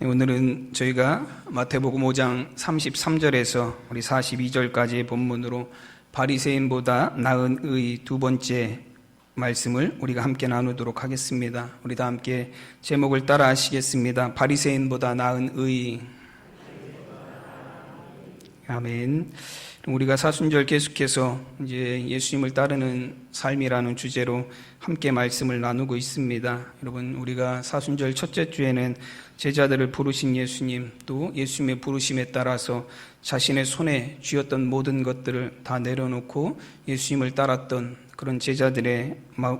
오늘은 저희가 마태복음 5장 33절에서 우리 42절까지의 본문으로 바리새인보다 나은 의 두 번째 말씀을 우리가 함께 나누도록 하겠습니다. 우리 다 함께 제목을 따라 하시겠습니다. 바리새인보다 나은 의. 아멘. 우리가 사순절 계속해서 이제 예수님을 따르는 삶이라는 주제로 함께 말씀을 나누고 있습니다. 여러분, 우리가 사순절 첫째 주에는 제자들을 부르신 예수님, 또 예수님의 부르심에 따라서 자신의 손에 쥐었던 모든 것들을 다 내려놓고 예수님을 따랐던 그런 제자들의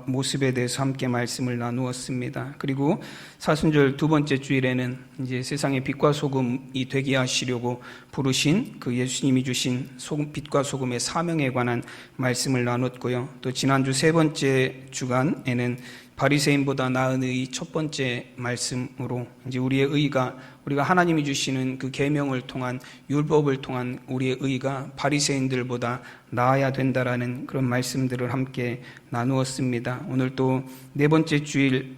모습에 대해서 함께 말씀을 나누었습니다. 그리고 사순절 두 번째 주일에는 이제 세상의 빛과 소금이 되게 하시려고 부르신 그 예수님이 주신 빛과 소금의 사명에 관한 말씀을 나눴고요. 또 지난주 세 번째 주간에는 바리새인보다 나은 의 첫 번째 말씀으로 이제 우리가 하나님이 주시는 그 계명을 통한 율법을 통한 우리의 의가 바리새인들보다 나아야 된다라는 그런 말씀들을 함께 나누었습니다. 오늘 또 네 번째 주일을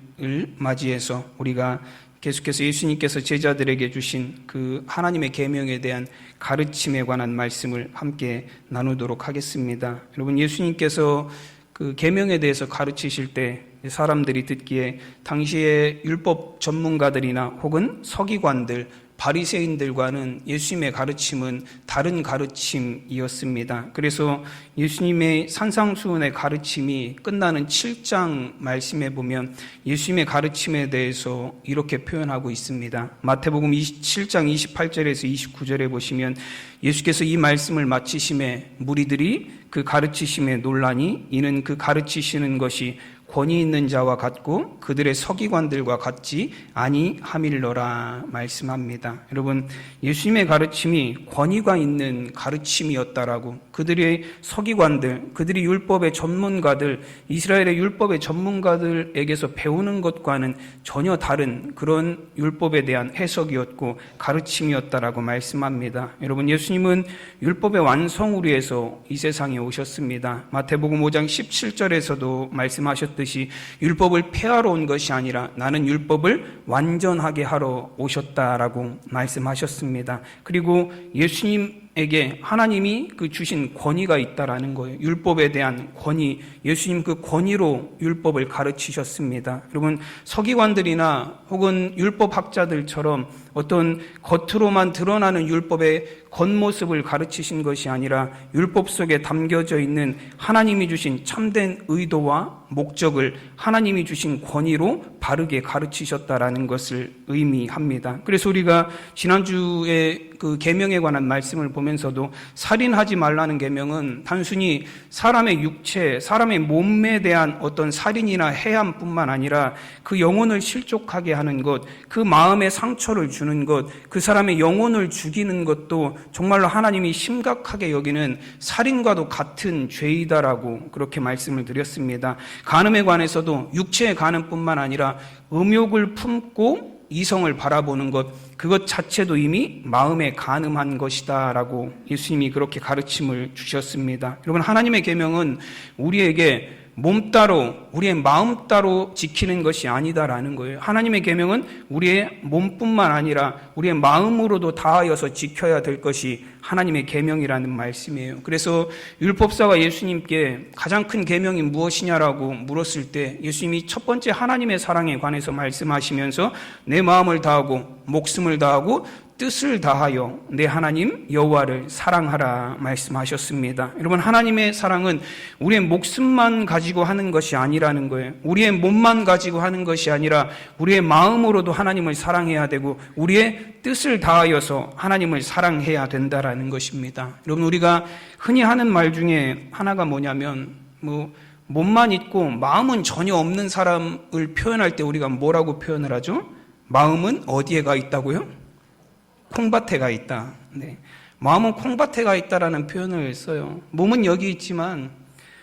맞이해서 우리가 계속해서 예수님께서 제자들에게 주신 그 하나님의 계명에 대한 가르침에 관한 말씀을 함께 나누도록 하겠습니다. 여러분, 예수님께서 그 계명에 대해서 가르치실 때 사람들이 듣기에 당시의 율법 전문가들이나 혹은 서기관들, 바리새인들과는 예수님의 가르침은 다른 가르침이었습니다. 그래서 예수님의 산상수훈의 가르침이 끝나는 7장 말씀에 보면 예수님의 가르침에 대해서 이렇게 표현하고 있습니다. 마태복음 7장 28절에서 29절에 보시면 예수께서 이 말씀을 마치심에 무리들이 그 가르치심에 놀라니 이는 그 가르치시는 것이 권위 있는 자와 같고 그들의 서기관들과 같지 아니함일러라 말씀합니다. 여러분, 예수님의 가르침이 권위가 있는 가르침이었다라고, 그들의 서기관들, 그들이 율법의 전문가들, 이스라엘의 율법의 전문가들에게서 배우는 것과는 전혀 다른 그런 율법에 대한 해석이었고 가르침이었다라고 말씀합니다. 여러분, 예수님은 율법의 완성을 위해서 이 세상에 오셨습니다. 마태복음 5장 17절에서도 말씀하셨듯이 율법을 폐하러 온 것이 아니라 나는 율법을 완전하게 하러 오셨다라고 말씀하셨습니다. 그리고 예수님에게 하나님이 그 주신 권위가 있다라는 거예요. 율법에 대한 권위, 예수님 그 권위로 율법을 가르치셨습니다. 여러분, 서기관들이나 혹은 율법학자들처럼 어떤 겉으로만 드러나는 율법의 겉모습을 가르치신 것이 아니라 율법 속에 담겨져 있는 하나님이 주신 참된 의도와 목적을 하나님이 주신 권위로 바르게 가르치셨다라는 것을 의미합니다. 그래서 우리가 지난주에 그 계명에 관한 말씀을 보면서도 살인하지 말라는 계명은 단순히 사람의 육체, 사람의 몸에 대한 어떤 살인이나 해함뿐만 아니라 그 영혼을 실족하게 하는 것, 그 마음에 상처를 주는 것, 그 사람의 영혼을 죽이는 것도 정말로 하나님이 심각하게 여기는 살인과도 같은 죄이다라고 그렇게 말씀을 드렸습니다. 간음에 관해서도 육체의 간음뿐만 아니라 음욕을 품고 이성을 바라보는 것, 그것 자체도 이미 마음에 간음한 것이다라고 예수님이 그렇게 가르침을 주셨습니다. 여러분, 하나님의 계명은 우리에게 몸 따로, 우리의 마음 따로 지키는 것이 아니다라는 거예요. 하나님의 계명은 우리의 몸뿐만 아니라 우리의 마음으로도 다하여서 지켜야 될 것이 하나님의 계명이라는 말씀이에요. 그래서 율법사가 예수님께 가장 큰 계명이 무엇이냐라고 물었을 때 예수님이 첫 번째 하나님의 사랑에 관해서 말씀하시면서 내 마음을 다하고 목숨을 다하고 뜻을 다하여 내 하나님 여호와를 사랑하라 말씀하셨습니다. 여러분, 하나님의 사랑은 우리의 목숨만 가지고 하는 것이 아니라는 거예요. 우리의 몸만 가지고 하는 것이 아니라 우리의 마음으로도 하나님을 사랑해야 되고 우리의 뜻을 다하여서 하나님을 사랑해야 된다라는 것입니다. 여러분, 우리가 흔히 하는 말 중에 하나가 뭐냐면 몸만 있고 마음은 전혀 없는 사람을 표현할 때 우리가 뭐라고 표현을 하죠? 마음은 어디에 가 있다고요? 콩밭에 가 있다. 네. 마음은 콩밭에 가 있다라는 표현을 써요. 몸은 여기 있지만,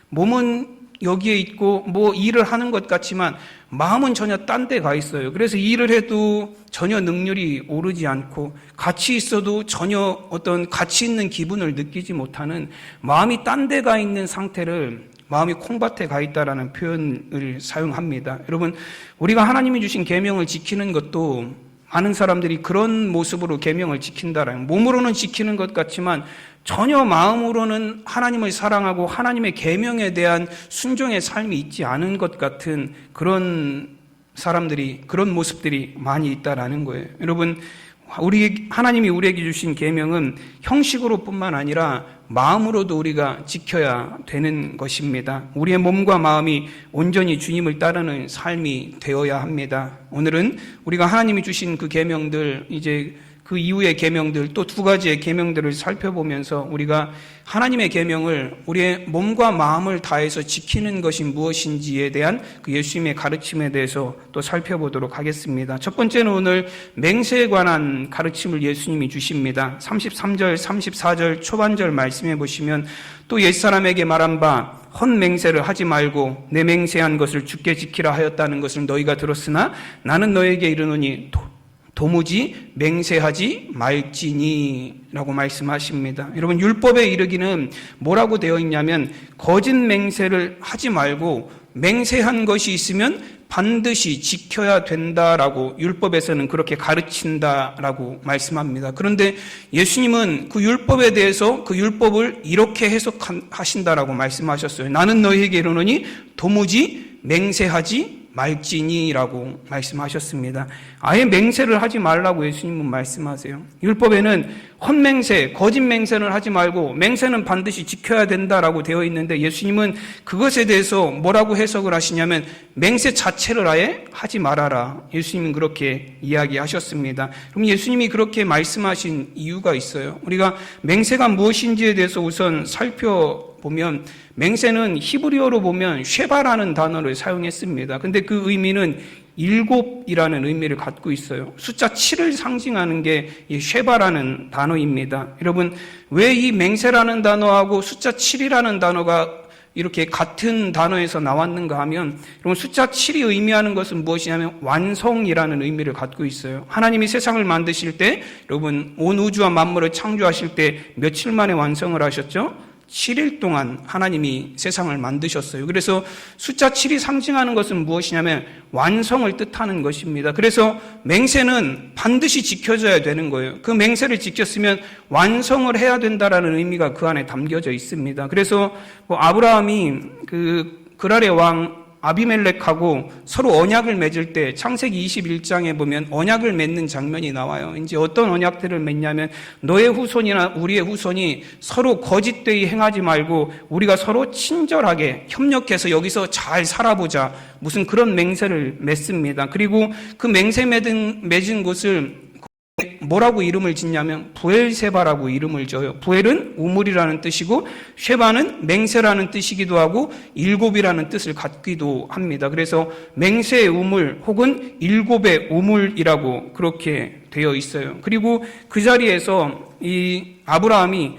몸은 여기에 있고 뭐 일을 하는 것 같지만 마음은 전혀 딴 데 가 있어요. 그래서 일을 해도 전혀 능률이 오르지 않고 같이 있어도 전혀 어떤 가치 있는 기분을 느끼지 못하는 마음이 딴 데 가 있는 상태를 마음이 콩밭에 가 있다라는 표현을 사용합니다. 여러분, 우리가 하나님이 주신 계명을 지키는 것도 많은 사람들이 그런 모습으로 계명을 지킨다라는, 몸으로는 지키는 것 같지만 전혀 마음으로는 하나님을 사랑하고 하나님의 계명에 대한 순종의 삶이 있지 않은 것 같은 그런 사람들이, 그런 모습들이 많이 있다라는 거예요. 여러분, 하나님이 우리에게 주신 계명은 형식으로뿐만 아니라 마음으로도 우리가 지켜야 되는 것입니다. 우리의 몸과 마음이 온전히 주님을 따르는 삶이 되어야 합니다. 오늘은 우리가 하나님이 주신 그 계명들, 이제 그 이후의 계명들, 또 두 가지의 계명들을 살펴보면서 우리가 하나님의 계명을 우리의 몸과 마음을 다해서 지키는 것이 무엇인지에 대한 그 예수님의 가르침에 대해서 또 살펴보도록 하겠습니다. 첫 번째는 오늘 맹세에 관한 가르침을 예수님이 주십니다. 33절, 34절 초반절 말씀해 보시면, 또 옛사람에게 말한 바 헛맹세를 하지 말고 내 맹세한 것을 주께 지키라 하였다는 것을 너희가 들었으나 나는 너에게 이르노니 도무지 맹세하지 말지니 라고 말씀하십니다. 여러분, 율법에 이르기는 뭐라고 되어 있냐면 거짓 맹세를 하지 말고 맹세한 것이 있으면 반드시 지켜야 된다라고 율법에서는 그렇게 가르친다라고 말씀합니다. 그런데 예수님은 그 율법에 대해서 그 율법을 이렇게 해석하신다라고 말씀하셨어요. 나는 너희에게 이르노니 도무지 맹세하지 말지니라고 말씀하셨습니다. 아예 맹세를 하지 말라고 예수님은 말씀하세요. 율법에는 헛맹세, 거짓 맹세를 하지 말고 맹세는 반드시 지켜야 된다라고 되어 있는데 예수님은 그것에 대해서 뭐라고 해석을 하시냐면 맹세 자체를 아예 하지 말아라. 예수님은 그렇게 이야기하셨습니다. 그럼 예수님이 그렇게 말씀하신 이유가 있어요. 우리가 맹세가 무엇인지에 대해서 우선 살펴보면 맹세는 히브리어로 보면 쉐바라는 단어를 사용했습니다. 근데 그 의미는 일곱이라는 의미를 갖고 있어요. 숫자 7을 상징하는 게 이 쉐바라는 단어입니다. 여러분, 왜 이 맹세라는 단어하고 숫자 7이라는 단어가 이렇게 같은 단어에서 나왔는가 하면, 여러분, 숫자 7이 의미하는 것은 무엇이냐면 완성이라는 의미를 갖고 있어요. 하나님이 세상을 만드실 때, 여러분, 온 우주와 만물을 창조하실 때 며칠 만에 완성을 하셨죠? 7일 동안 하나님이 세상을 만드셨어요. 그래서 숫자 7이 상징하는 것은 무엇이냐면 완성을 뜻하는 것입니다. 그래서 맹세는 반드시 지켜져야 되는 거예요. 그 맹세를 지켰으면 완성을 해야 된다라는 의미가 그 안에 담겨져 있습니다. 그래서 아브라함이 그랄의 왕 아비멜렉하고 서로 언약을 맺을 때 창세기 21장에 보면 언약을 맺는 장면이 나와요. 이제 어떤 언약들을 맺냐면 너의 후손이나 우리의 후손이 서로 거짓되이 행하지 말고 우리가 서로 친절하게 협력해서 여기서 잘 살아보자. 무슨 그런 맹세를 맺습니다. 그리고 그 맹세 맺은 곳을 뭐라고 이름을 짓냐면 부엘세바라고 이름을 져요. 부엘은 우물이라는 뜻이고 쉐바는 맹세라는 뜻이기도 하고 일곱이라는 뜻을 갖기도 합니다. 그래서 맹세의 우물 혹은 일곱의 우물이라고 그렇게 되어 있어요. 그리고 그 자리에서 이 아브라함이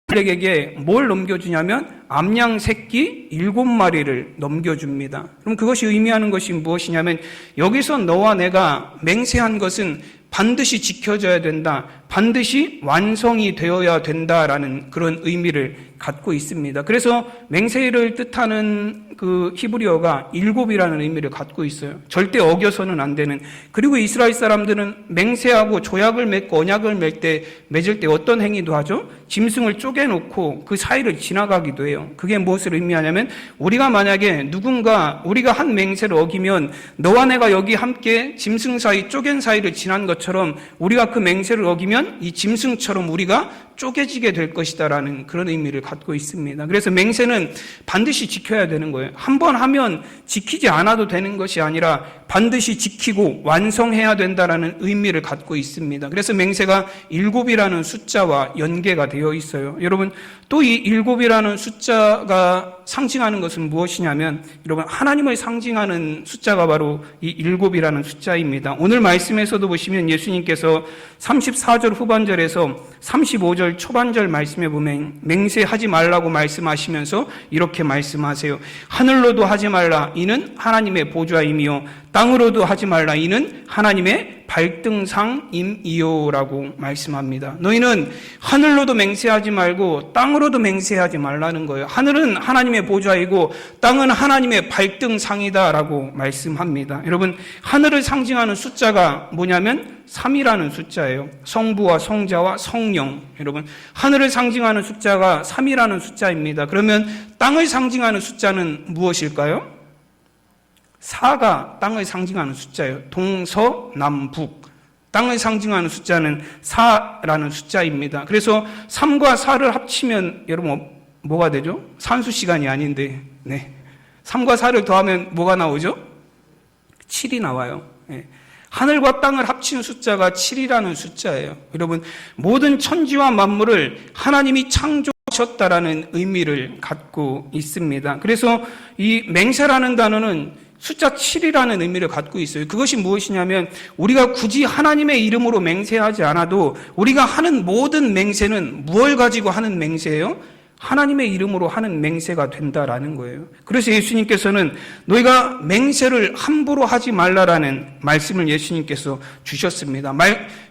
아비멜렉에게 뭘 넘겨주냐면 암양 새끼 7마리를 넘겨줍니다. 그럼 그것이 의미하는 것이 무엇이냐면 여기서 너와 내가 맹세한 것은 반드시 지켜져야 된다. 반드시 완성이 되어야 된다라는 그런 의미를 갖고 있습니다. 그래서 맹세를 뜻하는 그 히브리어가 7이라는 의미를 갖고 있어요. 절대 어겨서는 안 되는. 그리고 이스라엘 사람들은 맹세하고 조약을 맺고 언약을 맺을 때 어떤 행위도 하죠? 짐승을 쪼개놓고 그 사이를 지나가기도 해요. 그게 무엇을 의미하냐면 우리가 만약에 우리가 한 맹세를 어기면 너와 내가 여기 함께 짐승 사이 쪼갠 사이를 지난 것처럼 우리가 그 맹세를 어기면 이 짐승처럼 우리가 쪼개지게 될 것이다라는 그런 의미를 갖고 있습니다. 그래서 맹세는 반드시 지켜야 되는 거예요. 한 번 하면 지키지 않아도 되는 것이 아니라 반드시 지키고 완성해야 된다라는 의미를 갖고 있습니다. 그래서 맹세가 7이라는 숫자와 연계가 되어 있어요. 여러분, 또 이 7이라는 숫자가 상징하는 것은 무엇이냐면 여러분, 하나님을 상징하는 숫자가 바로 이 7이라는 숫자입니다. 오늘 말씀에서도 보시면 예수님께서 34절 후반절에서 35절 초반절 말씀에 보면 맹세하지 말라고 말씀하시면서 이렇게 말씀하세요. 하늘로도 하지 말라 이는 하나님의 보좌임이요 땅으로도 하지 말라 이는 하나님의 발등상임이요 라고 말씀합니다. 너희는 하늘로도 맹세하지 말고 땅으로도 맹세하지 말라는 거예요. 하늘은 하나님의 보좌이고 땅은 하나님의 발등상이다 라고 말씀합니다. 여러분, 하늘을 상징하는 숫자가 뭐냐면 3이라는 숫자예요. 성부와 성자와 성령. 여러분, 하늘을 상징하는 숫자가 3이라는 숫자입니다. 그러면 땅을 상징하는 숫자는 무엇일까요? 4가 땅을 상징하는 숫자예요. 동서남북. 땅을 상징하는 숫자는 4라는 숫자입니다. 그래서 3과 4를 합치면 여러분 뭐가 되죠? 산수 시간이 아닌데, 네. 3과 4를 더하면 뭐가 나오죠? 7이 나와요. 네. 하늘과 땅을 합친 숫자가 7이라는 숫자예요. 여러분, 모든 천지와 만물을 하나님이 창조하셨다라는 의미를 갖고 있습니다. 그래서 이 맹세라는 단어는 숫자 7이라는 의미를 갖고 있어요. 그것이 무엇이냐면 우리가 굳이 하나님의 이름으로 맹세하지 않아도 우리가 하는 모든 맹세는 무엇을 가지고 하는 맹세예요? 하나님의 이름으로 하는 맹세가 된다라는 거예요. 그래서 예수님께서는 너희가 맹세를 함부로 하지 말라라는 말씀을 예수님께서 주셨습니다.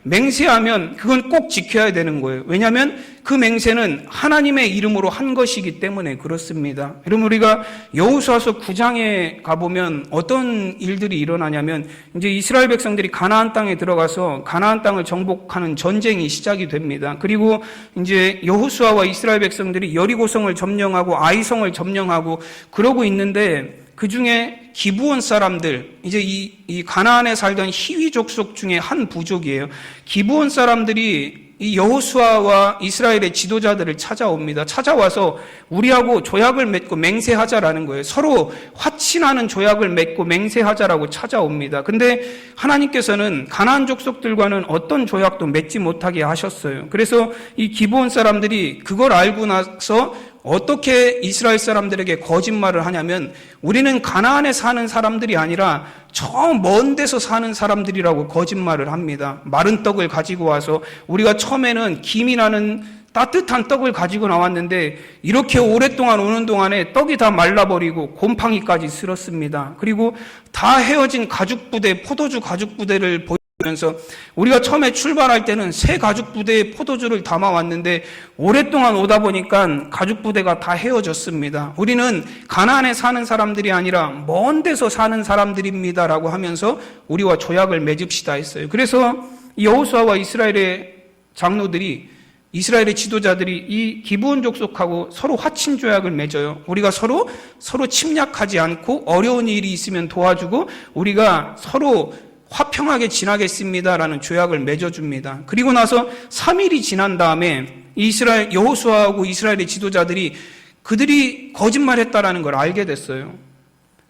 맹세하면 그건 꼭 지켜야 되는 거예요. 왜냐하면 그 맹세는 하나님의 이름으로 한 것이기 때문에 그렇습니다. 여러분, 우리가 여호수아서 9장에 가보면 어떤 일들이 일어나냐면 이제 이스라엘 백성들이 가나안 땅에 들어가서 가나안 땅을 정복하는 전쟁이 시작이 됩니다. 그리고 이제 여호수아와 이스라엘 백성들이 여리고성을 점령하고 아이성을 점령하고 그러고 있는데 그 중에 기브온 사람들, 이제 이 가나안에 살던 히위 족속 중에 한 부족이에요. 기브온 사람들이 이 여호수아와 이스라엘의 지도자들을 찾아옵니다. 찾아와서 우리하고 조약을 맺고 맹세하자라는 거예요. 서로 화친하는 조약을 맺고 맹세하자라고 찾아옵니다. 근데 하나님께서는 가나안 족속들과는 어떤 조약도 맺지 못하게 하셨어요. 그래서 이 기브온 사람들이 그걸 알고 나서 어떻게 이스라엘 사람들에게 거짓말을 하냐면 우리는 가나안에 사는 사람들이 아니라 저 먼 데서 사는 사람들이라고 거짓말을 합니다. 마른 떡을 가지고 와서 우리가 처음에는 김이 나는 따뜻한 떡을 가지고 나왔는데 이렇게 오랫동안 오는 동안에 떡이 다 말라버리고 곰팡이까지 슬었습니다. 그리고 다 헤어진 가죽부대, 포도주 가죽부대를 보면서 우리가 처음에 출발할 때는 새 가죽부대에 포도주를 담아왔는데 오랫동안 오다 보니까 가죽부대가 다 헤어졌습니다. 우리는 가나안에 사는 사람들이 아니라 먼 데서 사는 사람들입니다라고 하면서 우리와 조약을 맺읍시다 했어요. 그래서 여호수아와 이스라엘의 장로들이 이스라엘의 지도자들이 이 기브온 족속하고 서로 화친 조약을 맺어요. 우리가 서로 침략하지 않고 어려운 일이 있으면 도와주고 우리가 서로 화평하게 지나겠습니다라는 조약을 맺어줍니다. 그리고 나서 3일이 지난 다음에 이스라엘 여호수아하고 이스라엘의 지도자들이 그들이 거짓말했다라는 걸 알게 됐어요.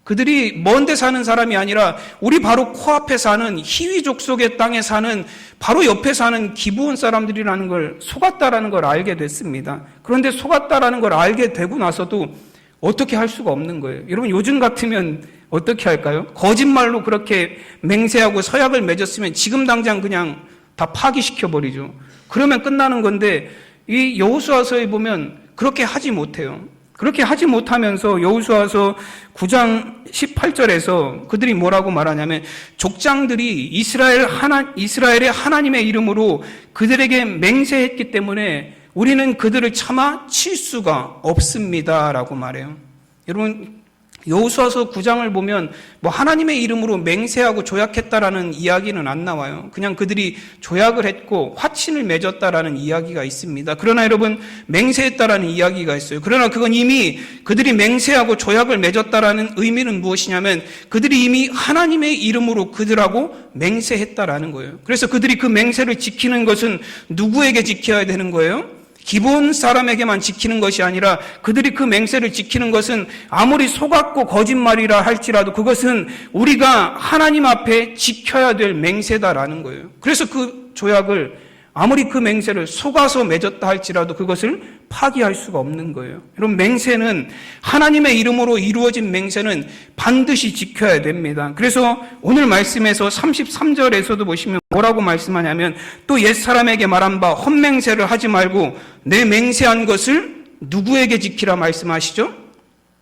그들이 먼데 사는 사람이 아니라 우리 바로 코앞에 사는 히위 족속의 땅에 사는 바로 옆에 사는 기브온 사람들이라는 걸 속았다라는 걸 알게 됐습니다. 그런데 속았다라는 걸 알게 되고 나서도 어떻게 할 수가 없는 거예요. 여러분, 요즘 같으면 어떻게 할까요? 거짓말로 그렇게 맹세하고 서약을 맺었으면 지금 당장 그냥 다 파기시켜버리죠. 그러면 끝나는 건데 이 여호수아서에 보면 그렇게 하지 못해요. 그렇게 하지 못하면서 여호수아서 9장 18절에서 그들이 뭐라고 말하냐면 족장들이 이스라엘의 하나님의 이름으로 그들에게 맹세했기 때문에 우리는 그들을 차마 칠 수가 없습니다라고 말해요. 여러분, 여호수아서 9장을 보면 뭐 하나님의 이름으로 맹세하고 조약했다라는 이야기는 안 나와요. 그냥 그들이 조약을 했고 화친을 맺었다라는 이야기가 있습니다. 그러나 여러분, 맹세했다라는 이야기가 있어요. 그러나 그건 이미 그들이 맹세하고 조약을 맺었다라는 의미는 무엇이냐면 그들이 이미 하나님의 이름으로 그들하고 맹세했다라는 거예요. 그래서 그들이 그 맹세를 지키는 것은 누구에게 지켜야 되는 거예요? 기본 사람에게만 지키는 것이 아니라 그들이 그 맹세를 지키는 것은 아무리 속았고 거짓말이라 할지라도 그것은 우리가 하나님 앞에 지켜야 될 맹세다라는 거예요. 그래서 그 조약을 아무리 그 맹세를 속아서 맺었다 할지라도 그것을 파기할 수가 없는 거예요. 여러분, 맹세는 하나님의 이름으로 이루어진 맹세는 반드시 지켜야 됩니다. 그래서 오늘 말씀에서 33절에서도 보시면 뭐라고 말씀하냐면 또 옛사람에게 말한 바 헛맹세를 하지 말고 내 맹세한 것을 누구에게 지키라 말씀하시죠?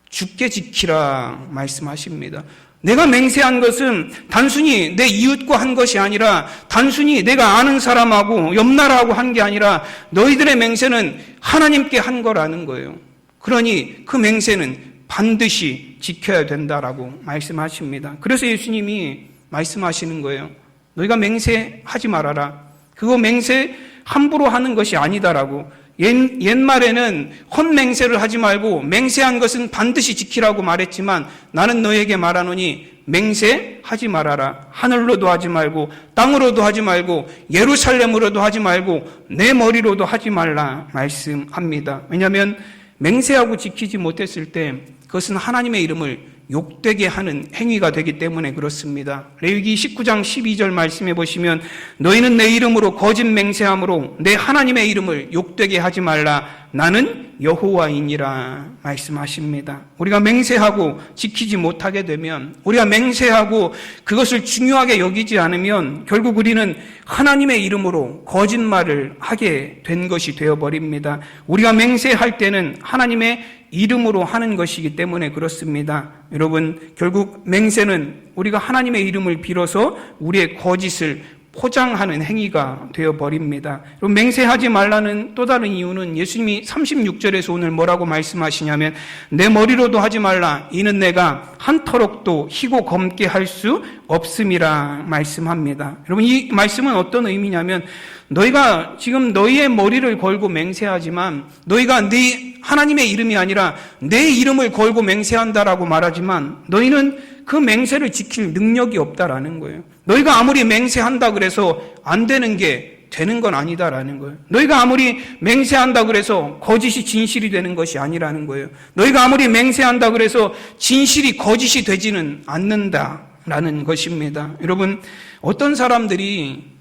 주께 지키라 말씀하십니다. 내가 맹세한 것은 단순히 내 이웃과 한 것이 아니라 단순히 내가 아는 사람하고 옆나라하고 한 게 아니라 너희들의 맹세는 하나님께 한 거라는 거예요. 그러니 그 맹세는 반드시 지켜야 된다라고 말씀하십니다. 그래서 예수님이 말씀하시는 거예요. 너희가 맹세하지 말아라. 그거 맹세 함부로 하는 것이 아니다라고. 옛말에는 헛맹세를 하지 말고 맹세한 것은 반드시 지키라고 말했지만 나는 너에게 말하노니 맹세하지 말아라. 하늘로도 하지 말고 땅으로도 하지 말고 예루살렘으로도 하지 말고 내 머리로도 하지 말라 말씀합니다. 왜냐하면 맹세하고 지키지 못했을 때 그것은 하나님의 이름을 욕되게 하는 행위가 되기 때문에 그렇습니다. 레위기 19장 12절 말씀해 보시면 너희는 내 이름으로 거짓 맹세함으로 내 하나님의 이름을 욕되게 하지 말라. 나는 여호와이니라 말씀하십니다. 우리가 맹세하고 지키지 못하게 되면, 우리가 맹세하고 그것을 중요하게 여기지 않으면 결국 우리는 하나님의 이름으로 거짓말을 하게 된 것이 되어버립니다. 우리가 맹세할 때는 하나님의 이름으로 하는 것이기 때문에 그렇습니다. 여러분, 결국 맹세는 우리가 하나님의 이름을 빌어서 우리의 거짓을 포장하는 행위가 되어버립니다. 그럼 맹세하지 말라는 또 다른 이유는 예수님이 36절에서 오늘 뭐라고 말씀하시냐면 내 머리로도 하지 말라. 이는 내가 한터럭도 희고 검게 할 수 없음이라 말씀합니다. 여러분, 이 말씀은 어떤 의미냐면 너희가 지금 너희의 머리를 걸고 맹세하지만 너희가 네 하나님의 이름이 아니라 내 이름을 걸고 맹세한다라고 말하지만 너희는 그 맹세를 지킬 능력이 없다라는 거예요. 너희가 아무리 맹세한다 그래서 안 되는 게 되는 건 아니다라는 거예요. 너희가 아무리 맹세한다 그래서 거짓이 진실이 되는 것이 아니라는 거예요. 너희가 아무리 맹세한다 그래서 진실이 거짓이 되지는 않는다라는 것입니다. 여러분, 어떤 사람들이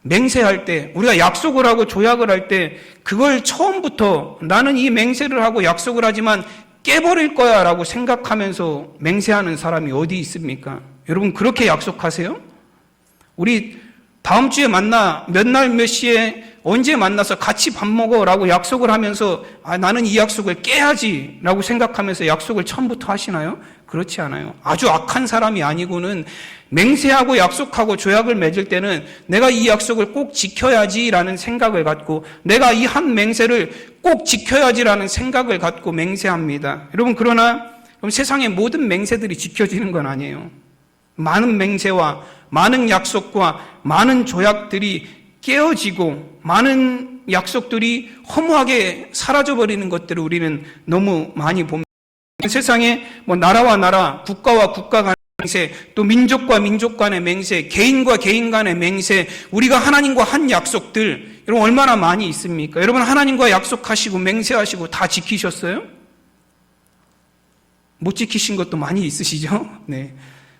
맹세할 때, 우리가 약속을 하고 조약을 할 때 그걸 처음부터 나는 이 맹세를 하고 약속을 하지만 깨버릴 거야 라고 생각하면서 맹세하는 사람이 어디 있습니까? 여러분, 그렇게 약속하세요? 우리 다음 주에 만나, 몇 날 몇 시에 언제 만나서 같이 밥 먹어 라고 약속을 하면서 나는 이 약속을 깨야지 라고 생각하면서 약속을 처음부터 하시나요? 그렇지 않아요. 아주 악한 사람이 아니고는 맹세하고 약속하고 조약을 맺을 때는 내가 이 약속을 꼭 지켜야지라는 생각을 갖고 내가 이 한 맹세를 꼭 지켜야지라는 생각을 갖고 맹세합니다. 여러분, 그러나 세상의 모든 맹세들이 지켜지는 건 아니에요. 많은 맹세와 많은 약속과 많은 조약들이 깨어지고 많은 약속들이 허무하게 사라져버리는 것들을 우리는 너무 많이 봅니다. 세상에 나라와 나라, 국가와 국가 간의 맹세, 또 민족과 민족 간의 맹세, 개인과 개인 간의 맹세, 우리가 하나님과 한 약속들, 여러분 얼마나 많이 있습니까? 여러분, 하나님과 약속하시고 맹세하시고 다 지키셨어요? 못 지키신 것도 많이 있으시죠? 네.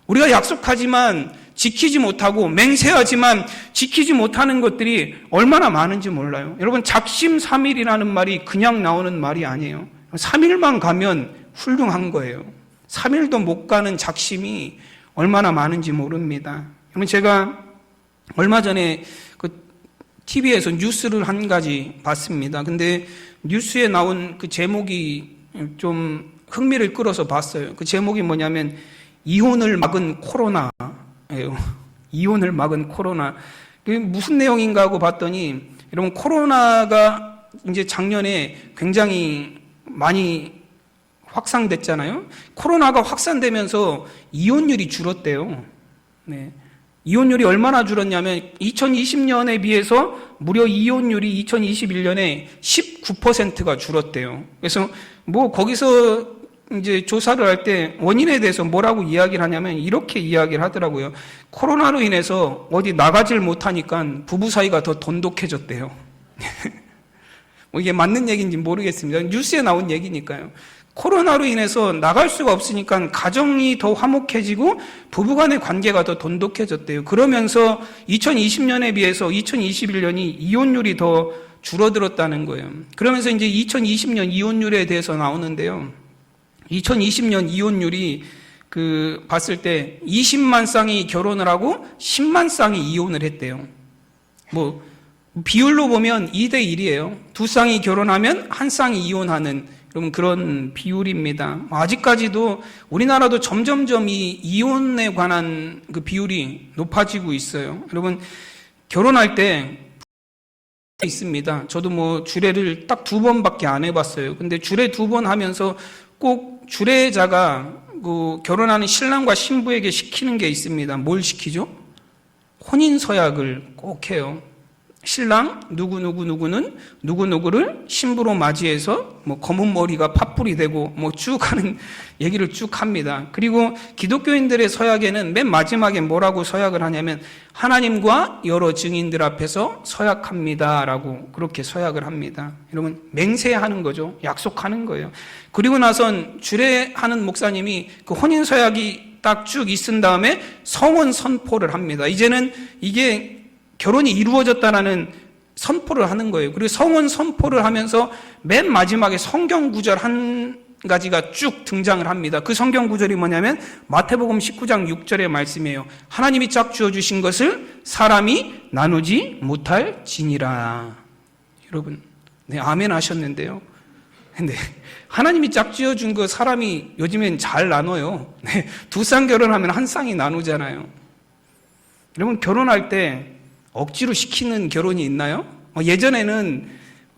우리가 약속하지만 지키지 못하고 맹세하지만 지키지 못하는 것들이 얼마나 많은지 몰라요. 여러분, 작심삼일이라는 말이 그냥 나오는 말이 아니에요. 3일만 가면 훌륭한 거예요. 3일도 못 가는 작심이 얼마나 많은지 모릅니다. 여러분, 제가 얼마 전에 그 TV에서 뉴스를 한 가지 봤습니다. 근데 뉴스에 나온 그 제목이 좀 흥미를 끌어서 봤어요. 그 제목이 뭐냐면 이혼을 막은 코로나예요. 이혼을 막은 코로나. 그게 무슨 내용인가 하고 봤더니 여러분, 코로나가 이제 작년에 굉장히 많이 확산됐잖아요. 코로나가 확산되면서 이혼율이 줄었대요. 네. 이혼율이 얼마나 줄었냐면 2020년에 비해서 무려 이혼율이 2021년에 19%가 줄었대요. 그래서 거기서 이제 조사를 할 때 원인에 대해서 뭐라고 이야기를 하냐면 이렇게 이야기를 하더라고요. 코로나로 인해서 어디 나가질 못하니까 부부 사이가 더 돈독해졌대요. 이게 맞는 얘기인지 모르겠습니다. 뉴스에 나온 얘기니까요. 코로나로 인해서 나갈 수가 없으니까 가정이 더 화목해지고 부부간의 관계가 더 돈독해졌대요. 그러면서 2020년에 비해서 2021년이 이혼율이 더 줄어들었다는 거예요. 그러면서 이제 2020년 이혼율에 대해서 나오는데요. 2020년 이혼율이 봤을 때 20만 쌍이 결혼을 하고 10만 쌍이 이혼을 했대요. 비율로 보면 2대1이에요. 두 쌍이 결혼하면 한 쌍이 이혼하는 그런 비율입니다. 아직까지도 우리나라도 점점점 이 이혼에 관한 그 비율이 높아지고 있어요. 여러분, 결혼할 때 있습니다. 저도 주례를 딱 2번밖에 안 해봤어요. 근데 주례 2번 하면서 꼭 주례자가 결혼하는 신랑과 신부에게 시키는 게 있습니다. 뭘 시키죠? 혼인 서약을 꼭 해요. 신랑 누구누구는 누구누구를 신부로 맞이해서 뭐 검은 머리가 팥불이 되고 뭐 쭉 하는 얘기를 쭉 합니다. 그리고 기독교인들의 서약에는 맨 마지막에 뭐라고 서약을 하냐면 하나님과 여러 증인들 앞에서 서약합니다라고 그렇게 서약을 합니다. 여러분 맹세하는 거죠. 약속하는 거예요. 그리고 나선 주례하는 목사님이 그 혼인 서약이 딱 쭉 있은 다음에 성혼 선포를 합니다. 이제는 이게 결혼이 이루어졌다라는 선포를 하는 거예요. 그리고 성혼 선포를 하면서 맨 마지막에 성경 구절 한 가지가 쭉 등장을 합니다. 그 성경 구절이 뭐냐면 마태복음 19장 6절의 말씀이에요. 하나님이 짝지어 주신 것을 사람이 나누지 못할 지니라. 여러분, 네, 아멘 하셨는데요. 근데 하나님이 짝지어 준 거 사람이 요즘엔 잘 나눠요. 네, 두 쌍 결혼하면 한 쌍이 나누잖아요. 여러분 결혼할 때 억지로 시키는 결혼이 있나요? 예전에는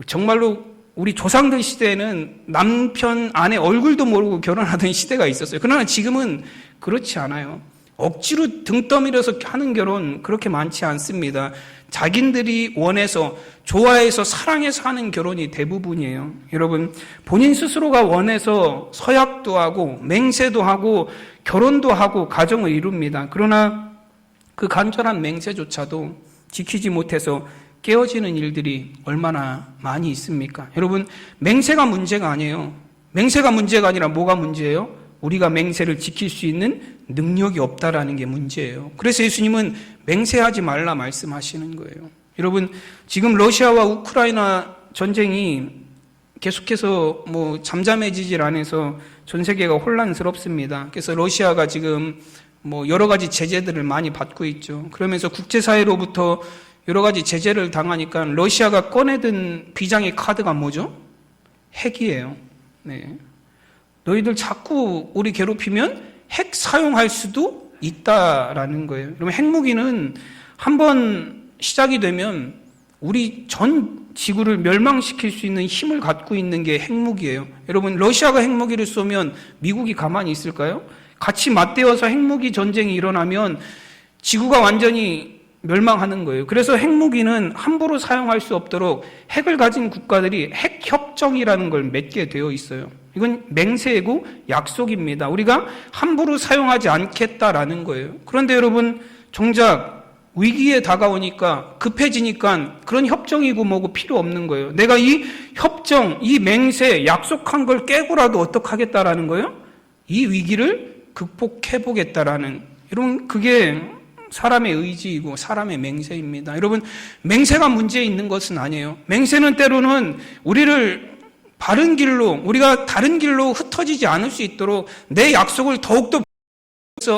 정말로 우리 조상들 시대에는 남편 아내 얼굴도 모르고 결혼하던 시대가 있었어요. 그러나 지금은 그렇지 않아요. 억지로 등 떠밀어서 하는 결혼 그렇게 많지 않습니다. 자기들이 원해서 좋아해서 사랑해서 하는 결혼이 대부분이에요. 여러분 본인 스스로가 원해서 서약도 하고 맹세도 하고 결혼도 하고 가정을 이룹니다. 그러나 그 간절한 맹세조차도 지키지 못해서 깨어지는 일들이 얼마나 많이 있습니까? 여러분 맹세가 문제가 아니에요. 맹세가 문제가 아니라 뭐가 문제예요? 우리가 맹세를 지킬 수 있는 능력이 없다라는 게 문제예요. 그래서 예수님은 맹세하지 말라 말씀하시는 거예요. 여러분 지금 러시아와 우크라이나 전쟁이 계속해서 뭐 잠잠해지질 않아서 전 세계가 혼란스럽습니다. 그래서 러시아가 지금 뭐 여러 가지 제재들을 많이 받고 있죠. 그러면서 국제사회로부터 여러 가지 제재를 당하니까 러시아가 꺼내든 비장의 카드가 뭐죠? 핵이에요. 네. 너희들 자꾸 우리 괴롭히면 핵 사용할 수도 있다라는 거예요. 그러면 핵무기는 한번 시작이 되면 우리 전 지구를 멸망시킬 수 있는 힘을 갖고 있는 게 핵무기예요. 여러분 러시아가 핵무기를 쏘면 미국이 가만히 있을까요? 같이 맞대어서 핵무기 전쟁이 일어나면 지구가 완전히 멸망하는 거예요. 그래서 핵무기는 함부로 사용할 수 없도록 핵을 가진 국가들이 핵협정이라는 걸 맺게 되어 있어요. 이건 맹세고 약속입니다. 우리가 함부로 사용하지 않겠다라는 거예요. 그런데 여러분 정작 위기에 다가오니까 급해지니까 그런 협정이고 뭐고 필요 없는 거예요. 내가 이 협정, 이 맹세, 약속한 걸 깨고라도 어떡하겠다라는 거예요? 이 위기를 극복해보겠다라는, 여러분 그게 사람의 의지이고 사람의 맹세입니다. 여러분 맹세가 문제 있는 것은 아니에요. 맹세는 때로는 우리를 바른 길로, 우리가 다른 길로 흩어지지 않을 수 있도록 내 약속을 더욱더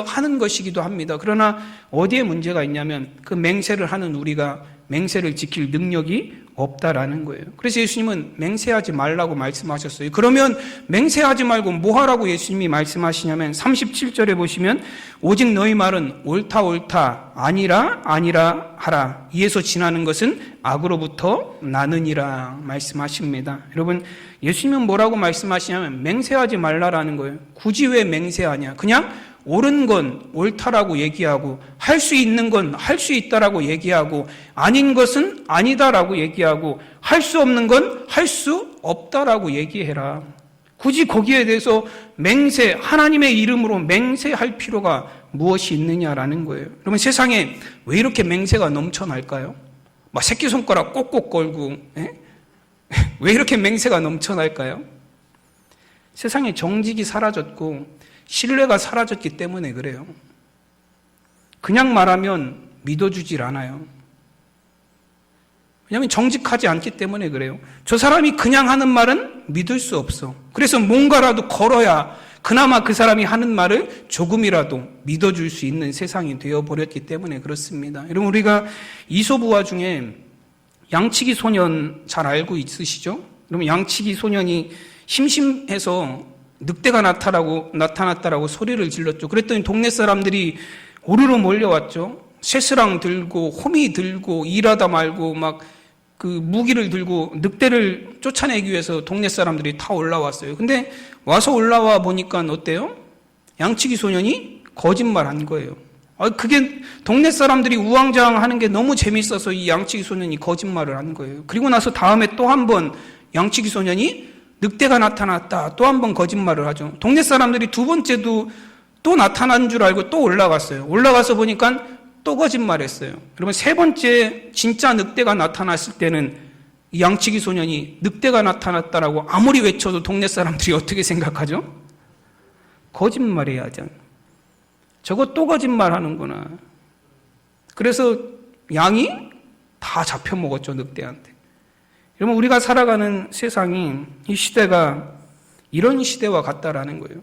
하는 것이기도 합니다. 그러나 어디에 문제가 있냐면 그 맹세를 하는 우리가 맹세를 지킬 능력이 없다라는 거예요. 그래서 예수님은 맹세하지 말라고 말씀하셨어요. 그러면 맹세하지 말고 뭐 하라고 예수님이 말씀하시냐면 37절에 보시면 오직 너희 말은 옳다 옳다 아니라 아니라 하라. 이에서 지나는 것은 악으로부터 나느니라 말씀하십니다. 여러분 예수님은 뭐라고 말씀하시냐면 맹세하지 말라라는 거예요. 굳이 왜 맹세하냐? 그냥 옳은 건 옳다라고 얘기하고 할 수 있는 건 할 수 있다라고 얘기하고 아닌 것은 아니다라고 얘기하고 할 수 없는 건 할 수 없다라고 얘기해라. 굳이 거기에 대해서 맹세, 하나님의 이름으로 맹세할 필요가 무엇이 있느냐라는 거예요. 그러면 세상에 왜 이렇게 맹세가 넘쳐날까요? 막 새끼손가락 꼭꼭 걸고 왜 이렇게 맹세가 넘쳐날까요? 세상에 정직이 사라졌고 신뢰가 사라졌기 때문에 그래요. 그냥 말하면 믿어주질 않아요. 왜냐하면 정직하지 않기 때문에 그래요. 저 사람이 그냥 하는 말은 믿을 수 없어. 그래서 뭔가라도 걸어야 그나마 그 사람이 하는 말을 조금이라도 믿어줄 수 있는 세상이 되어버렸기 때문에 그렇습니다. 여러분 우리가 이솝우화 중에 양치기 소년 잘 알고 있으시죠? 여러분 양치기 소년이 심심해서 늑대가 나타났다라고 소리를 질렀죠. 그랬더니 동네 사람들이 오르르 몰려왔죠. 쇠스랑 들고 호미 들고 일하다 말고 막 그 무기를 들고 늑대를 쫓아내기 위해서 동네 사람들이 다 올라왔어요. 근데 와서 올라와 보니까 어때요? 양치기 소년이 거짓말한 거예요. 그게 동네 사람들이 우왕좌왕하는 게 너무 재밌어서 이 양치기 소년이 거짓말을 한 거예요. 그리고 나서 다음에 또 한 번 양치기 소년이 늑대가 나타났다. 또 한 번 거짓말을 하죠. 동네 사람들이 두 번째도 또 나타난 줄 알고 또 올라갔어요. 올라가서 보니까 또 거짓말했어요. 그러면 세 번째 진짜 늑대가 나타났을 때는 이 양치기 소년이 늑대가 나타났다라고 아무리 외쳐도 동네 사람들이 어떻게 생각하죠? 거짓말해야죠. 저거 또 거짓말하는구나. 그래서 양이 다 잡혀먹었죠, 늑대한테. 여러분, 우리가 살아가는 세상이, 이 시대가 이런 시대와 같다라는 거예요.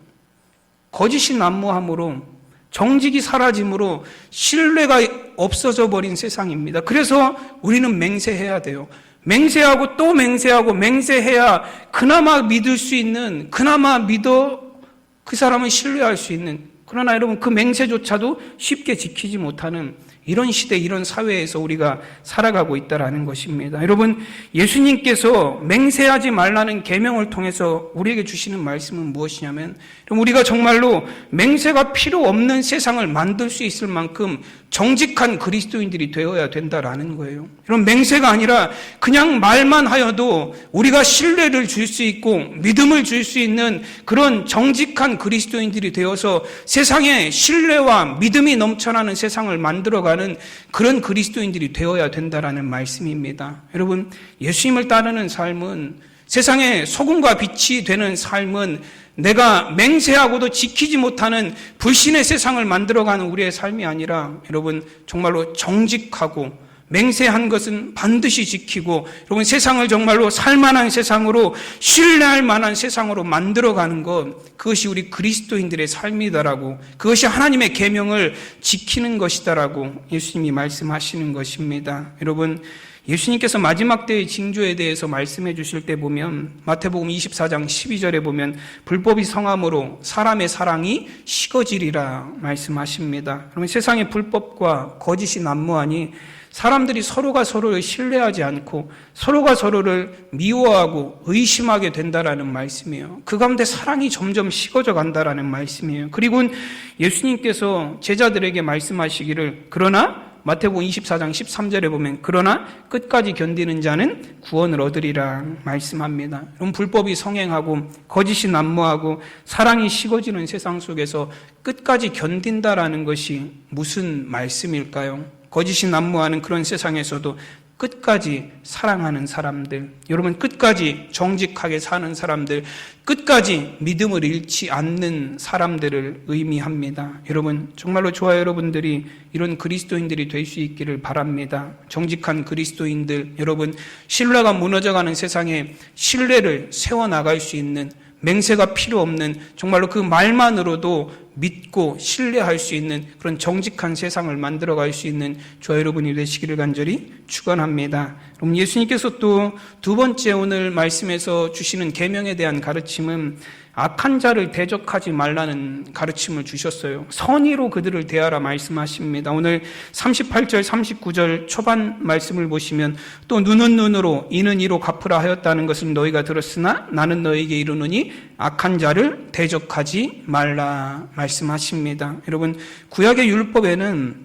거짓이 난무함으로, 정직이 사라짐으로 신뢰가 없어져 버린 세상입니다. 그래서 우리는 맹세해야 돼요. 맹세하고 또 맹세하고 맹세해야 그나마 믿을 수 있는, 그나마 믿어 그 사람을 신뢰할 수 있는, 그러나 여러분 그 맹세조차도 쉽게 지키지 못하는 이런 시대, 이런 사회에서 우리가 살아가고 있다는 것입니다. 여러분, 예수님께서 맹세하지 말라는 계명을 통해서 우리에게 주시는 말씀은 무엇이냐면, 우리가 정말로 맹세가 필요 없는 세상을 만들 수 있을 만큼 정직한 그리스도인들이 되어야 된다라는 거예요. 이런 맹세가 아니라 그냥 말만 하여도 우리가 신뢰를 줄 수 있고 믿음을 줄 수 있는 그런 정직한 그리스도인들이 되어서 세상에 신뢰와 믿음이 넘쳐나는 세상을 만들어가는 그런 그리스도인들이 되어야 된다라는 말씀입니다. 여러분, 예수님을 따르는 삶은, 세상에 소금과 빛이 되는 삶은 내가 맹세하고도 지키지 못하는 불신의 세상을 만들어가는 우리의 삶이 아니라, 여러분 정말로 정직하고 맹세한 것은 반드시 지키고, 여러분 세상을 정말로 살만한 세상으로, 신뢰할 만한 세상으로 만들어가는 것, 그것이 우리 그리스도인들의 삶이다라고, 그것이 하나님의 계명을 지키는 것이다라고 예수님이 말씀하시는 것입니다. 여러분, 예수님께서 마지막 때의 징조에 대해서 말씀해 주실 때 보면, 마태복음 24장 12절에 보면 불법이 성함으로 사람의 사랑이 식어지리라 말씀하십니다. 그러면 세상의 불법과 거짓이 난무하니 사람들이 서로가 서로를 신뢰하지 않고 서로가 서로를 미워하고 의심하게 된다라는 말씀이에요. 그 가운데 사랑이 점점 식어져 간다라는 말씀이에요. 그리고 예수님께서 제자들에게 말씀하시기를, 그러나 마태복음 24장 13절에 보면 그러나 끝까지 견디는 자는 구원을 얻으리라 말씀합니다. 그럼 불법이 성행하고 거짓이 난무하고 사랑이 식어지는 세상 속에서 끝까지 견딘다라는 것이 무슨 말씀일까요? 거짓이 난무하는 그런 세상에서도 끝까지 사랑하는 사람들, 여러분 끝까지 정직하게 사는 사람들, 끝까지 믿음을 잃지 않는 사람들을 의미합니다. 여러분 정말로 저와 여러분들이 이런 그리스도인들이 될 수 있기를 바랍니다. 정직한 그리스도인들, 여러분 신뢰가 무너져가는 세상에 신뢰를 세워나갈 수 있는, 맹세가 필요 없는, 정말로 그 말만으로도 믿고 신뢰할 수 있는 그런 정직한 세상을 만들어갈 수 있는 저와 여러분이 되시기를 간절히 축원합니다. 그럼 예수님께서 또 두 번째 오늘 말씀에서 주시는 계명에 대한 가르침은 악한 자를 대적하지 말라는 가르침을 주셨어요. 선의로 그들을 대하라 말씀하십니다. 오늘 38절 39절 초반 말씀을 보시면 또 눈은 눈으로 이는 이로 갚으라 하였다는 것을 너희가 들었으나 나는 너희에게 이르노니 악한 자를 대적하지 말라 말씀하십니다. 여러분 구약의 율법에는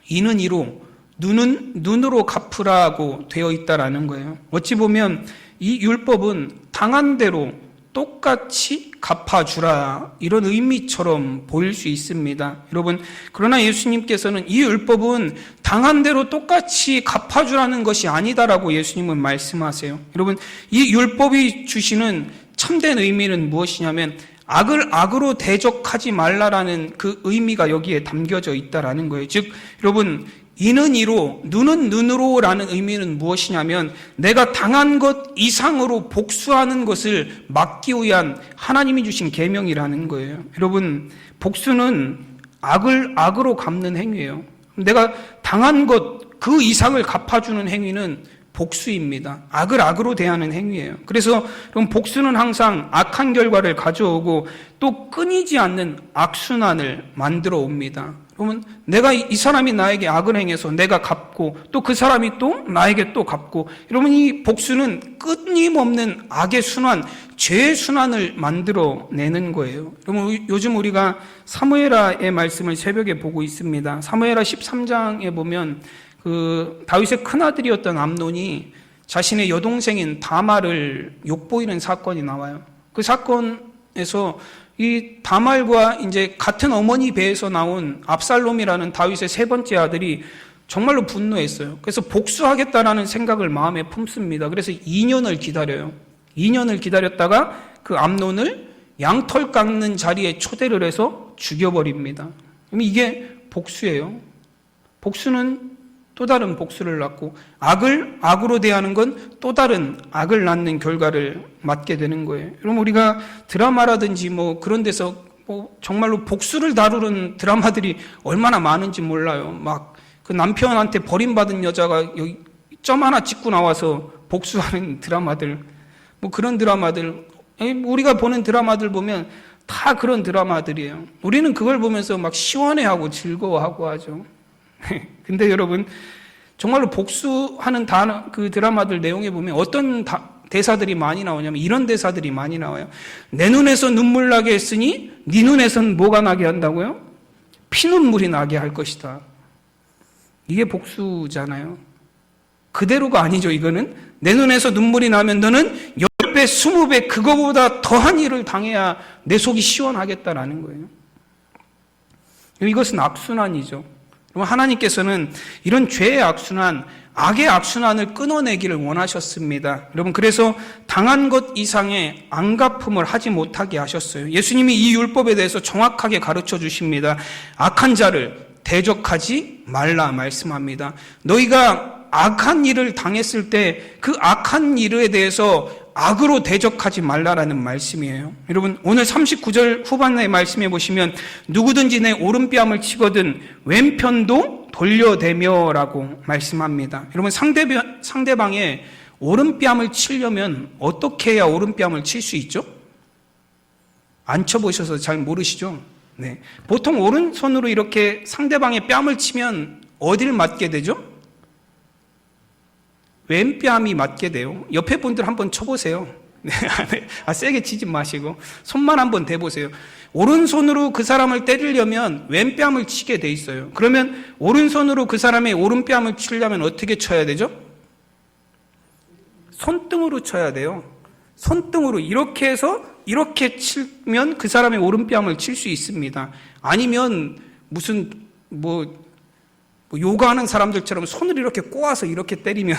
이는 이로, 눈은 눈으로 갚으라고 되어 있다라는 거예요. 어찌 보면 이 율법은 당한 대로 똑같이 갚아주라, 이런 의미처럼 보일 수 있습니다. 여러분 그러나 예수님께서는 이 율법은 당한 대로 똑같이 갚아주라는 것이 아니다라고 예수님은 말씀하세요. 여러분 이 율법이 주시는 참된 의미는 무엇이냐면 악을 악으로 대적하지 말라라는 그 의미가 여기에 담겨져 있다라는 거예요. 즉 여러분 이는 이로, 눈은 눈으로 라는 의미는 무엇이냐면 내가 당한 것 이상으로 복수하는 것을 막기 위한 하나님이 주신 계명이라는 거예요. 여러분 복수는 악을 악으로 갚는 행위예요. 내가 당한 것 그 이상을 갚아주는 행위는 복수입니다. 악을 악으로 대하는 행위예요. 그래서 그럼 복수는 항상 악한 결과를 가져오고 또 끊이지 않는 악순환을 만들어 옵니다. 그러면 내가 이 사람이 나에게 악을 행해서 내가 갚고 또 그 사람이 또 나에게 또 갚고 이러면 이 복수는 끊임없는 악의 순환, 죄의 순환을 만들어 내는 거예요. 그러면 요즘 우리가 사무엘하의 말씀을 새벽에 보고 있습니다. 사무엘하 13장에 보면 그 다윗의 큰아들이었던 암논이 자신의 여동생인 다말을 욕보이는 사건이 나와요. 그 사건에서 이 다말과 이제 같은 어머니 배에서 나온 압살롬이라는 다윗의 세 번째 아들이 정말로 분노했어요. 그래서 복수하겠다라는 생각을 마음에 품습니다. 그래서 2년을 기다려요. 2년을 기다렸다가 그 암논을 양털 깎는 자리에 초대를 해서 죽여버립니다. 그럼 이게 복수예요. 복수는 또 다른 복수를 낳고 악을 악으로 대하는 건 또 다른 악을 낳는 결과를 맞게 되는 거예요. 여러분 우리가 드라마라든지 뭐 그런 데서 뭐 정말로 복수를 다루는 드라마들이 얼마나 많은지 몰라요. 막 그 남편한테 버림받은 여자가 여기 점 하나 찍고 나와서 복수하는 드라마들, 뭐 그런 드라마들, 우리가 보는 드라마들 보면 다 그런 드라마들이에요. 우리는 그걸 보면서 막 시원해하고 즐거워하고 하죠. 근데 여러분 정말로 복수하는 그 드라마들 내용에 보면 어떤 대사들이 많이 나오냐면 이런 대사들이 많이 나와요. 내 눈에서 눈물 나게 했으니 네 눈에선 뭐가 나게 한다고요? 피눈물이 나게 할 것이다. 이게 복수잖아요. 그대로가 아니죠. 이거는 내 눈에서 눈물이 나면 너는 10배, 20배 그거보다 더한 일을 당해야 내 속이 시원하겠다라는 거예요. 이것은 악순환이죠. 하나님께서는 이런 죄의 악순환, 악의 악순환을 끊어내기를 원하셨습니다. 여러분 그래서 당한 것 이상의 안갚음을 하지 못하게 하셨어요. 예수님이 이 율법에 대해서 정확하게 가르쳐 주십니다. 악한 자를 대적하지 말라 말씀합니다. 너희가 악한 일을 당했을 때 그 악한 일에 대해서 악으로 대적하지 말라라는 말씀이에요. 여러분 오늘 39절 후반의 말씀에 보시면 누구든지 내 오른뺨을 치거든 왼편도 돌려대며 라고 말씀합니다. 여러분 상대방의 오른뺨을 치려면 어떻게 해야 오른뺨을 칠 수 있죠? 안 쳐보셔서 잘 모르시죠? 네. 보통 오른손으로 이렇게 상대방의 뺨을 치면 어디를 맞게 되죠? 왼뺨이 맞게 돼요. 옆에 분들 한번 쳐보세요. 네. 세게 치지 마시고 손만 한번 대보세요. 오른손으로 그 사람을 때리려면 왼뺨을 치게 돼 있어요. 그러면 오른손으로 그 사람의 오른뺨을 치려면 어떻게 쳐야 되죠? 손등으로 쳐야 돼요. 손등으로 이렇게 해서 이렇게 치면 그 사람의 오른뺨을 칠 수 있습니다. 아니면 무슨 요가하는 사람들처럼 손을 이렇게 꼬아서 이렇게 때리면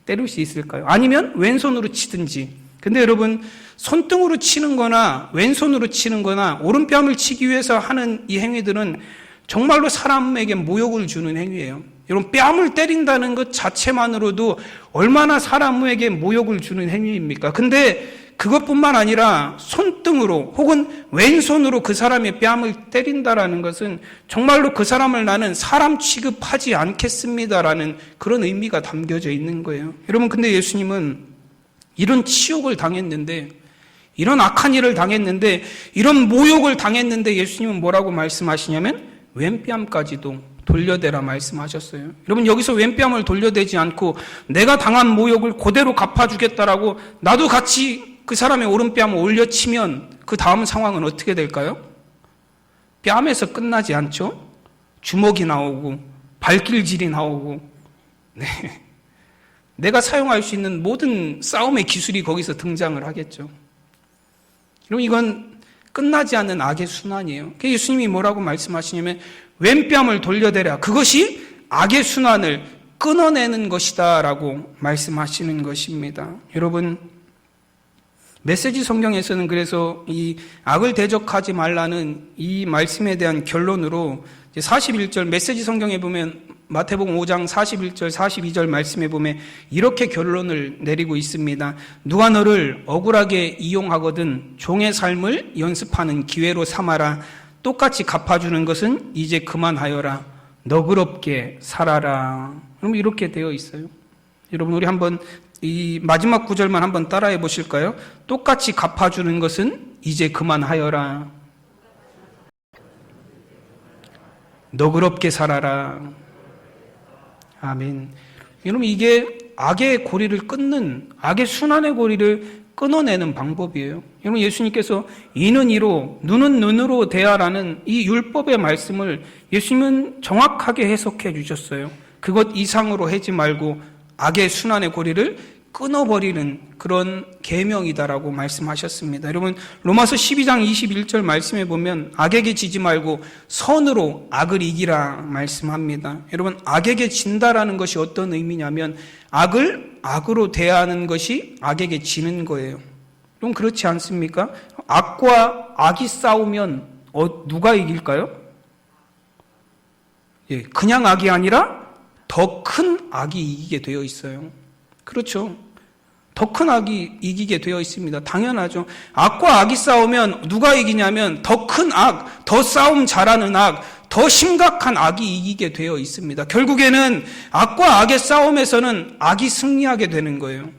때릴 수 있을까요? 아니면 왼손으로 치든지. 근데 여러분 손등으로 치는 거나 왼손으로 치는 거나 오른뺨을 치기 위해서 하는 이 행위들은 정말로 사람에게 모욕을 주는 행위예요. 여러분 뺨을 때린다는 것 자체만으로도 얼마나 사람에게 모욕을 주는 행위입니까? 근데 그것뿐만 아니라 손등으로 혹은 왼손으로 그 사람의 뺨을 때린다라는 것은 정말로 그 사람을 나는 사람 취급하지 않겠습니다라는 그런 의미가 담겨져 있는 거예요. 여러분 근데 예수님은 이런 치욕을 당했는데 이런 악한 일을 당했는데 이런 모욕을 당했는데 예수님은 뭐라고 말씀하시냐면 왼뺨까지도 돌려대라 말씀하셨어요. 여러분 여기서 왼뺨을 돌려대지 않고 내가 당한 모욕을 그대로 갚아주겠다라고 나도 같이 그 사람의 오른뺨을 올려치면 그 다음 상황은 어떻게 될까요? 뺨에서 끝나지 않죠? 주먹이 나오고 발길질이 나오고 네. 내가 사용할 수 있는 모든 싸움의 기술이 거기서 등장을 하겠죠. 그럼 이건 끝나지 않는 악의 순환이에요. 예수님이 뭐라고 말씀하시냐면 왼뺨을 돌려대라. 그것이 악의 순환을 끊어내는 것이다 라고 말씀하시는 것입니다. 여러분 메시지 성경에서는 그래서 이 악을 대적하지 말라는 이 말씀에 대한 결론으로 41절 메시지 성경에 보면 마태복음 5장 41절 42절 말씀에 보면 이렇게 결론을 내리고 있습니다. 누가 너를 억울하게 이용하거든 종의 삶을 연습하는 기회로 삼아라. 똑같이 갚아주는 것은 이제 그만하여라. 너그럽게 살아라. 그럼 이렇게 되어 있어요. 여러분, 우리 한번 이 마지막 구절만 한번 따라해 보실까요? 똑같이 갚아주는 것은 이제 그만하여라. 너그럽게 살아라. 아멘. 여러분, 이게 악의 고리를 끊는, 악의 순환의 고리를 끊어내는 방법이에요. 여러분, 예수님께서 이는 이로, 눈은 눈으로 대하라는 이 율법의 말씀을 예수님은 정확하게 해석해 주셨어요. 그것 이상으로 하지 말고 악의 순환의 고리를 끊어버리는 그런 계명이다라고 말씀하셨습니다. 여러분, 로마서 12장 21절 말씀에 보면 악에게 지지 말고 선으로 악을 이기라 말씀합니다. 여러분, 악에게 진다라는 것이 어떤 의미냐면 악을 악으로 대하는 것이 악에게 지는 거예요. 그럼 그렇지 않습니까? 악과 악이 싸우면 누가 이길까요? 예, 그냥 악이 아니라 더 큰 악이 이기게 되어 있어요. 그렇죠? 더 큰 악이 이기게 되어 있습니다. 당연하죠. 악과 악이 싸우면 누가 이기냐면 더 큰 악, 더 싸움 잘하는 악, 더 심각한 악이 이기게 되어 있습니다. 결국에는 악과 악의 싸움에서는 악이 승리하게 되는 거예요.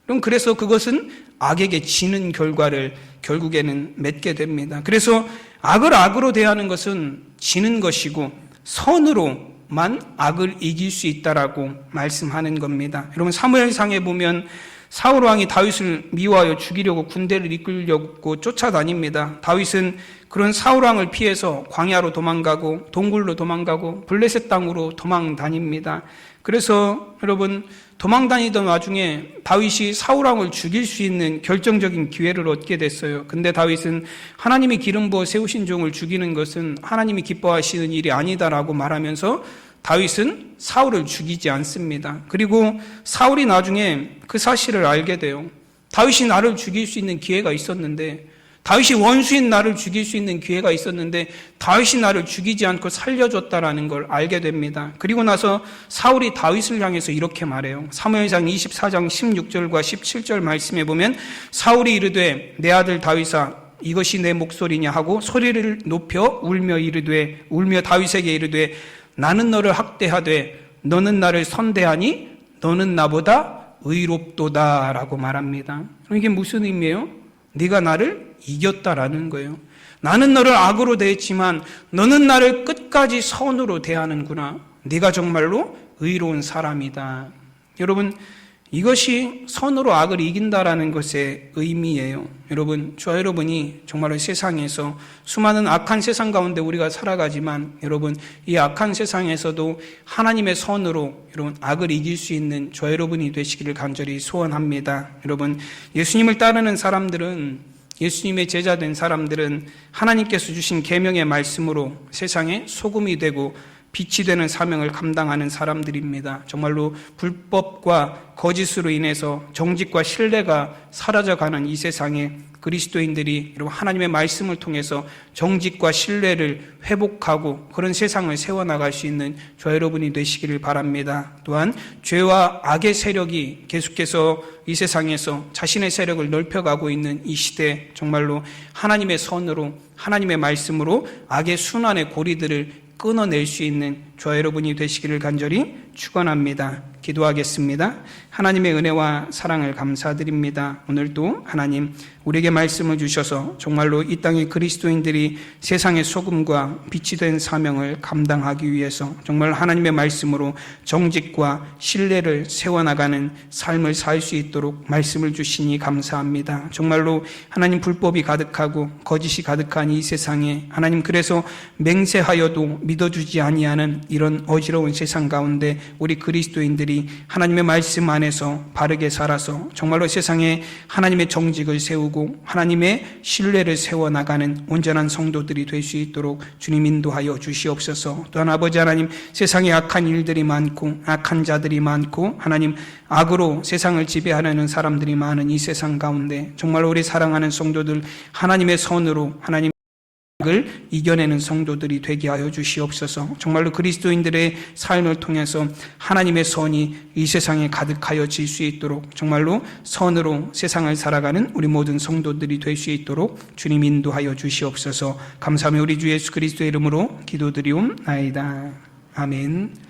그럼 그래서 그것은 악에게 지는 결과를 결국에는 맺게 됩니다. 그래서 악을 악으로 대하는 것은 지는 것이고 선으로만 악을 이길 수 있다라고 말씀하는 겁니다. 여러분, 사무엘상에 보면 사울 왕이 다윗을 미워하여 죽이려고 군대를 이끌려고 쫓아다닙니다. 다윗은 그런 사울 왕을 피해서 광야로 도망가고 동굴로 도망가고 블레셋 땅으로 도망 다닙니다. 그래서 여러분, 도망 다니던 와중에 다윗이 사울 왕을 죽일 수 있는 결정적인 기회를 얻게 됐어요. 근데 다윗은 하나님이 기름 부어 세우신 종을 죽이는 것은 하나님이 기뻐하시는 일이 아니다라고 말하면서 다윗은 사울을 죽이지 않습니다. 그리고 사울이 나중에 그 사실을 알게 돼요. 다윗이 나를 죽일 수 있는 기회가 있었는데, 다윗이 원수인 나를 죽일 수 있는 기회가 있었는데 다윗이 나를 죽이지 않고 살려줬다라는 걸 알게 됩니다. 그리고 나서 사울이 다윗을 향해서 이렇게 말해요. 사무엘상 24장 16절과 17절 말씀에 보면 사울이 이르되 내 아들 다윗아 이것이 내 목소리냐 하고 소리를 높여 울며 다윗에게 이르되 나는 너를 학대하되 너는 나를 선대하니 너는 나보다 의롭도다 라고 말합니다. 이게 무슨 의미예요? 네가 나를 이겼다라는 거예요. 나는 너를 악으로 대했지만 너는 나를 끝까지 선으로 대하는구나. 네가 정말로 의로운 사람이다. 여러분, 이것이 선으로 악을 이긴다라는 것의 의미예요. 여러분, 저와 여러분이 정말로 세상에서 수많은 악한 세상 가운데 우리가 살아가지만 여러분, 이 악한 세상에서도 하나님의 선으로 여러분 악을 이길 수 있는 저와 여러분이 되시기를 간절히 소원합니다. 여러분, 예수님을 따르는 사람들은, 예수님의 제자된 사람들은 하나님께서 주신 계명의 말씀으로 세상에 소금이 되고 빛이 되는 사명을 감당하는 사람들입니다. 정말로 불법과 거짓으로 인해서 정직과 신뢰가 사라져가는 이 세상에 그리스도인들이 하나님의 말씀을 통해서 정직과 신뢰를 회복하고 그런 세상을 세워나갈 수 있는 저와 여러분이 되시기를 바랍니다. 또한 죄와 악의 세력이 계속해서 이 세상에서 자신의 세력을 넓혀가고 있는 이 시대에 정말로 하나님의 선으로, 하나님의 말씀으로 악의 순환의 고리들을 끊어낼 수 있는 저와 여러분이 되시기를 간절히 축원합니다. 기도하겠습니다. 하나님의 은혜와 사랑을 감사드립니다. 오늘도 하나님 우리에게 말씀을 주셔서 정말로 이 땅의 그리스도인들이 세상의 소금과 빛이 된 사명을 감당하기 위해서 정말 하나님의 말씀으로 정직과 신뢰를 세워나가는 삶을 살 수 있도록 말씀을 주시니 감사합니다. 정말로 하나님 불법이 가득하고 거짓이 가득한 이 세상에 하나님 그래서 맹세하여도 믿어주지 아니하는 이런 어지러운 세상 가운데 우리 그리스도인들이 하나님의 말씀 안에서 바르게 살아서 정말로 세상에 하나님의 정직을 세우고 하나님의 신뢰를 세워나가는 온전한 성도들이 될 수 있도록 주님 인도하여 주시옵소서. 또한 아버지 하나님, 세상에 악한 일들이 많고 악한 자들이 많고 하나님 악으로 세상을 지배하려는 사람들이 많은 이 세상 가운데 정말로 우리 사랑하는 성도들 하나님의 선으로 하나님 을 이겨내는 성도들이 되게 하여 주시옵소서. 정말로 그리스도인들의 삶을 통해서 하나님의 선이 이 세상에 가득하여질 수 있도록 정말로 선으로 세상을 살아가는 우리 모든 성도들이 될 수 있도록 주님 인도하여 주시옵소서. 감사하며 우리 주 예수 그리스도의 이름으로 기도드리옵나이다. 아멘.